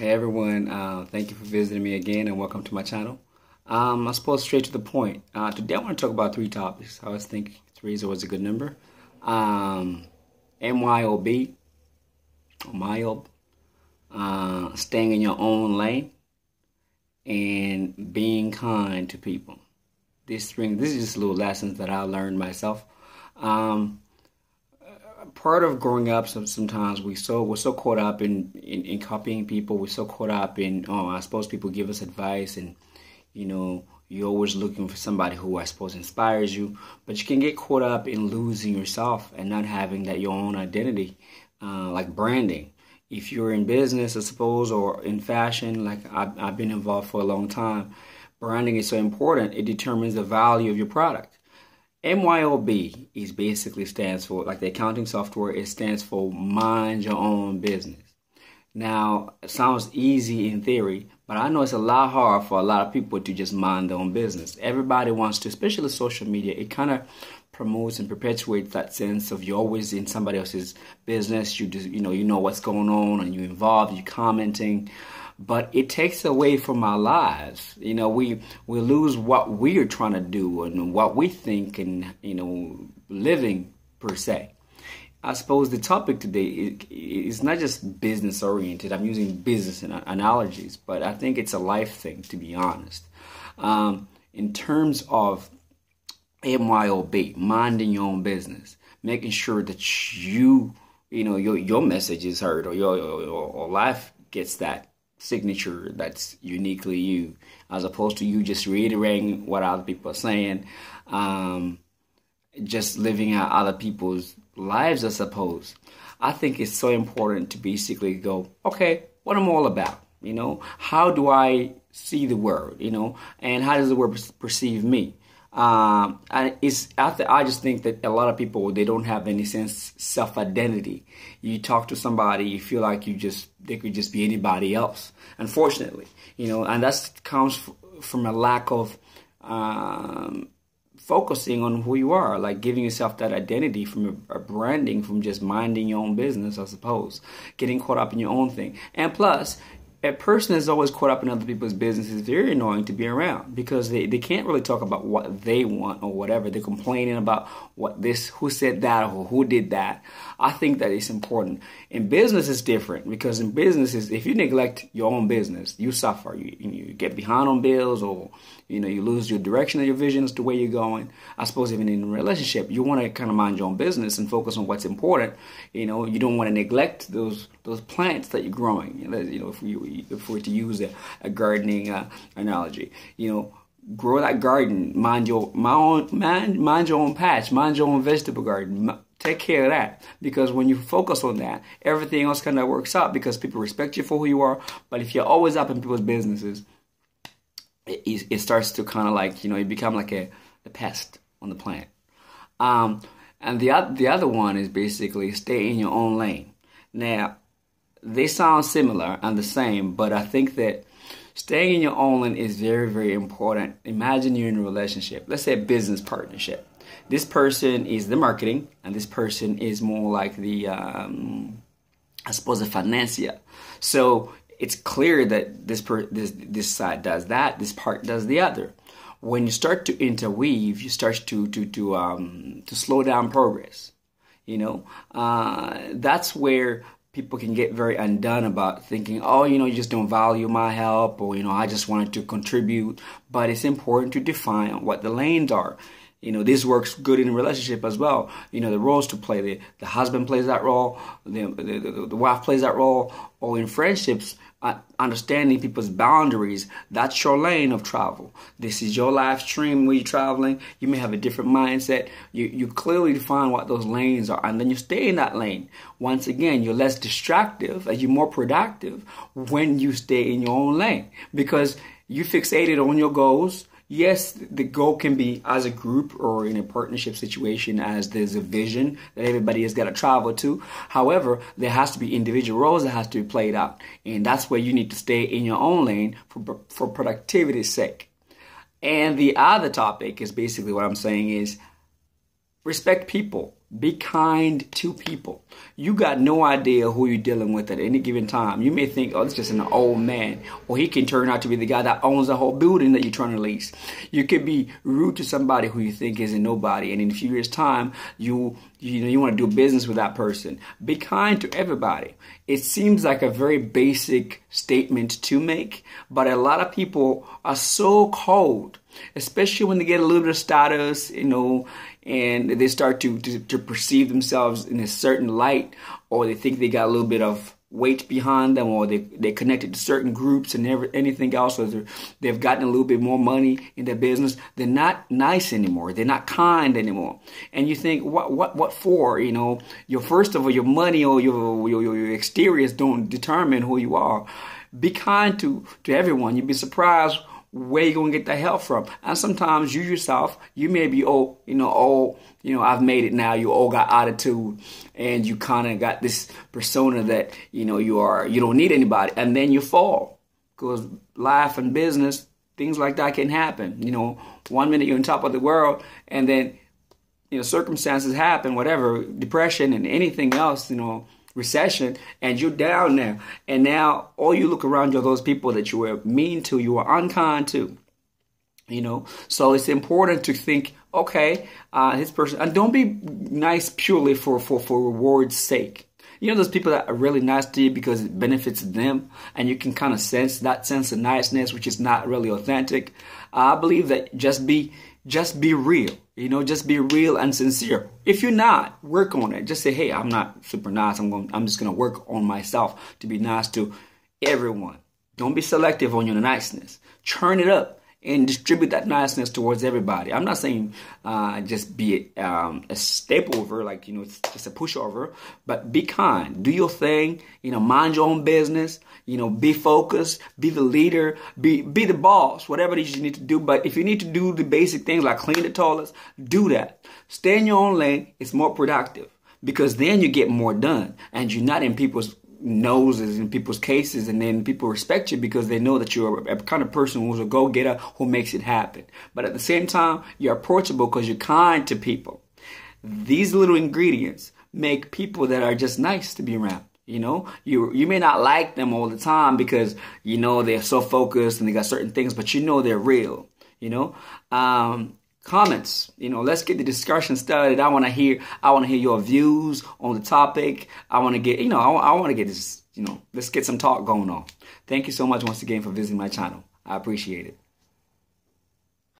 Hey everyone, thank you for visiting me again and welcome to my channel. I suppose straight to the point. Today I want to talk about three topics. I always think three is always a good number. MYOB, or Myob, staying in your own lane, and being kind to people. This is just little lessons that I learned myself. Part of growing up, sometimes we're so caught up in copying people. We're so caught up in, I suppose people give us advice, and you're always looking for somebody who I suppose inspires you. But you can get caught up in losing yourself and not having that your own identity, like branding. If you're in business, I suppose, or in fashion, like I've been involved for a long time, branding is so important. It determines the value of your product. MYOB is basically stands for, like the accounting software, it stands for mind your own business. Now, it sounds easy in theory, but I know it's a lot hard for a lot of people to just mind their own business. Everybody wants to, especially social media. It kind of promotes and perpetuates that sense of you're always in somebody else's business. You just, you know what's going on, and you're involved, you're commenting. But it takes away from our lives. We lose what we're trying to do and what we think and, living per se. I suppose the topic today is not just business oriented. I'm using business analogies, but I think it's a life thing, to be honest. In terms of MYOB, minding your own business, making sure that your message is heard, or your life gets that signature that's uniquely you, as opposed to you just reiterating what other people are saying, just living out other people's lives, I suppose. I think it's so important to basically go, okay, what I'm all about, how do I see the world, and how does the world perceive me? And I just think that a lot of people, they don't have any self-identity. You talk to somebody, you feel like they could just be anybody else, unfortunately, and that comes from a lack of focusing on who you are, like giving yourself that identity from a branding, from just minding your own business, I suppose, getting caught up in your own thing. And plus, a person is always caught up in other people's business is very annoying to be around, because they can't really talk about what they want or whatever. They're complaining about who said that or who did that. I think that it's important. In business, it's different, because in businesses, if you neglect your own business, you suffer. You get behind on bills, or you lose your direction of your vision as to where you're going. I suppose even in a relationship, you want to kind of mind your own business and focus on what's important. You don't want to neglect those plants that you're growing. If we're to use a gardening analogy, grow that garden, mind your own patch, mind your own vegetable garden. Take care of that, because when you focus on that, everything else kind of works out, because people respect you for who you are. But if you're always up in people's businesses, it starts to kind of like, you become like a pest on the plant. And the other one is basically stay in your own lane. Now, they sound similar and the same, but I think that staying in your own lane is very, very important. Imagine you're in a relationship. Let's say a business partnership. This person is the marketing, and this person is more like the, I suppose, a financier. So it's clear that this side does that, this part does the other. When you start to interweave, you start to slow down progress. That's where people can get very undone about thinking, you just don't value my help, or, I just wanted to contribute. But it's important to define what the lanes are. This works good in a relationship as well. The roles to play. The husband plays that role, the wife plays that role, or in friendships, understanding people's boundaries. That's your lane of travel. This is your live stream where you're traveling. You may have a different mindset. You clearly define what those lanes are, and then you stay in that lane. Once again, you're less distractive and you're more productive when you stay in your own lane, because you fixated on your goals. Yes, the goal can be as a group or in a partnership situation, as there's a vision that everybody has got to travel to. However, there has to be individual roles that has to be played out. And that's where you need to stay in your own lane for productivity's sake. And the other topic is basically what I'm saying is respect people. Be kind to people. You got no idea who you're dealing with at any given time. You may think, oh, it's just an old man. Or he can turn out to be the guy that owns the whole building that you're trying to lease. You could be rude to somebody who you think isn't nobody. And in a few years' time, you want to do business with that person. Be kind to everybody. It seems like a very basic statement to make, but a lot of people are so cold, especially when they get a little bit of status, and they start to perceive themselves in a certain light, or they think they got a little bit of weight behind them, or they're connected to certain groups and anything else, or they've gotten a little bit more money in their business. They're not nice anymore. They're not kind anymore. And you think, what for? First of all, your money or your exteriors don't determine who you are. Be kind to everyone. You'd be surprised where you gonna get the help from. And sometimes you yourself, you may be I've made it now. You all got attitude, and you kind of got this persona that you don't need anybody, and then you fall, because life and business, things like that can happen. 1 minute you're on top of the world, and then circumstances happen, whatever, depression and anything else, recession, and you're down there. And now all you look around you are those people that you were mean to, you were unkind to. So it's important to think, okay, this person, and don't be nice purely for reward's sake. Those people that are really nice to you because it benefits them, and you can kind of sense that sense of niceness, which is not really authentic. I believe that just be real. Just be real and sincere. If you're not, work on it. Just say, hey, I'm not super nice. I'm just gonna work on myself to be nice to everyone. Don't be selective on your niceness. Churn it up and distribute that niceness towards everybody. I'm not saying just be a staple over, it's just a pushover, but be kind. Do your thing. Mind your own business. Be focused. Be the leader. Be the boss. Whatever it is you need to do. But if you need to do the basic things like clean the toilets, do that. Stay in your own lane. It's more productive, because then you get more done, and you're not in people's noses, in people's cases, and then people respect you because they know that you're a kind of person who's a go-getter, who makes it happen. But at the same time, you're approachable because you're kind to people. These little ingredients make people that are just nice to be around. You may not like them all the time because they're so focused and they got certain things, but they're real. Comments, let's get the discussion started. I want to hear your views on the topic. I want to get, I want to get this, let's get some talk going on. Thank you so much once again for visiting my channel. I appreciate it.